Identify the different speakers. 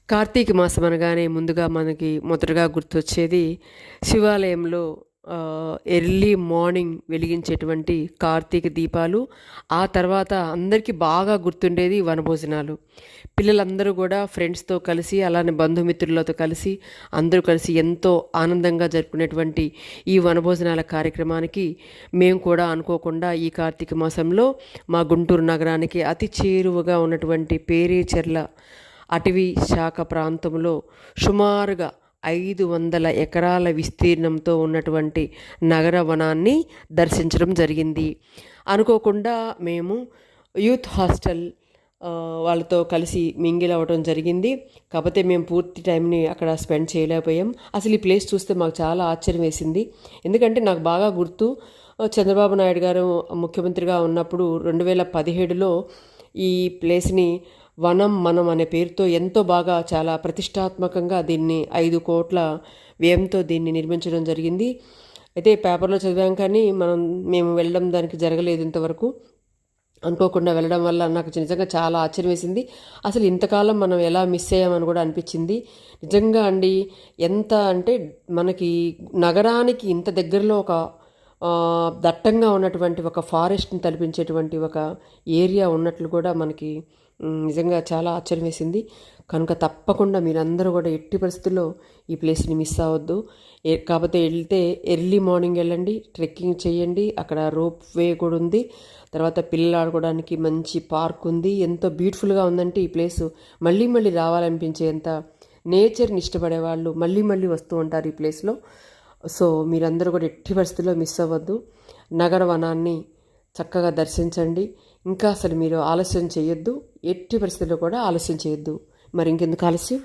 Speaker 1: కార్తీక మాసం అనగానే ముందుగా మనకి మొదటగా గుర్తొచ్చేది శివాలయంలో ఎర్లీ మార్నింగ్ వెలిగించేటువంటి కార్తీక దీపాలు. ఆ తర్వాత అందరికీ బాగా గుర్తుండేది వనభోజనాలు. పిల్లలందరూ కూడా ఫ్రెండ్స్తో కలిసి అలానే బంధుమిత్రులతో కలిసి అందరూ కలిసి ఎంతో ఆనందంగా జరుపుకునేటువంటి ఈ వనభోజనాల కార్యక్రమానికి మేము కూడా అనుకోకుండా ఈ కార్తీక మాసంలో మా గుంటూరు నగరానికి అతి చేరువగా ఉన్నటువంటి పేరేచెర్ల అటవీ శాఖ ప్రాంతంలో సుమారుగా 500 ఎకరాల విస్తీర్ణంతో ఉన్నటువంటి నగర వనాన్ని దర్శించడం జరిగింది. అనుకోకుండా మేము యూత్ హాస్టల్ వాళ్ళతో కలిసి మింగిల్ అవ్వడం జరిగింది. కాకపోతే మేము పూర్తి టైంని అక్కడ స్పెండ్ చేయలేకపోయాం. అసలు ఈ ప్లేస్ చూస్తే మాకు చాలా ఆశ్చర్యం వేసింది. ఎందుకంటే నాకు బాగా గుర్తు, చంద్రబాబు నాయుడు గారు ముఖ్యమంత్రిగా ఉన్నప్పుడు 2017లో ఈ ప్లేస్ని వనం మనం అనే పేరుతో ఎంతో బాగా చాలా ప్రతిష్టాత్మకంగా దీన్ని 5 కోట్ల వ్యయంతో దీన్ని నిర్మించడం జరిగింది. అయితే పేపర్లో చదివాం కానీ మేము వెళ్ళడం దానికి జరగలేదు ఇంతవరకు. అనుకోకుండా వెళ్ళడం వల్ల నాకు నిజంగా చాలా ఆశ్చర్యం వేసింది. అసలు ఇంతకాలం మనం ఎలా మిస్ అయ్యామని కూడా అనిపించింది. నిజంగా అండి, ఎంత అంటే మనకి నగరానికి ఇంత దగ్గరలో ఒక దట్టంగా ఉన్నటువంటి ఒక ఫారెస్ట్ని తలపించేటువంటి ఒక ఏరియా ఉన్నట్లు కూడా మనకి నిజంగా చాలా ఆశ్చర్యం వేసింది. కనుక తప్పకుండా మీరందరూ కూడా ఎట్టి పరిస్థితుల్లో ఈ ప్లేస్ని మిస్ అవ్వద్దు. కాకపోతే వెళ్తే ఎర్లీ మార్నింగ్ వెళ్ళండి, ట్రెక్కింగ్ చేయండి. అక్కడ రోప్ వే కూడా ఉంది. తర్వాత పిల్లలు ఆడుకోవడానికి మంచి పార్క్ ఉంది. ఎంతో బ్యూటిఫుల్గా ఉందంటే ఈ ప్లేసు మళ్ళీ మళ్ళీ రావాలనిపించేంత, నేచర్ని ఇష్టపడే వాళ్ళు మళ్ళీ మళ్ళీ వస్తూ ఉంటారు ఈ ప్లేస్లో. సో మీరందరూ కూడా ఎట్టి పరిస్థితుల్లో మిస్ అవ్వద్దు. నగర వనాన్ని చక్కగా దర్శించండి. ఇంకా అసలు మీరు ఆలస్యం చేయొద్దు, ఎట్టి పరిస్థితుల్లో కూడా ఆలస్యం చేయొద్దు. మరి ఇంకెందుకు ఆలస్యం?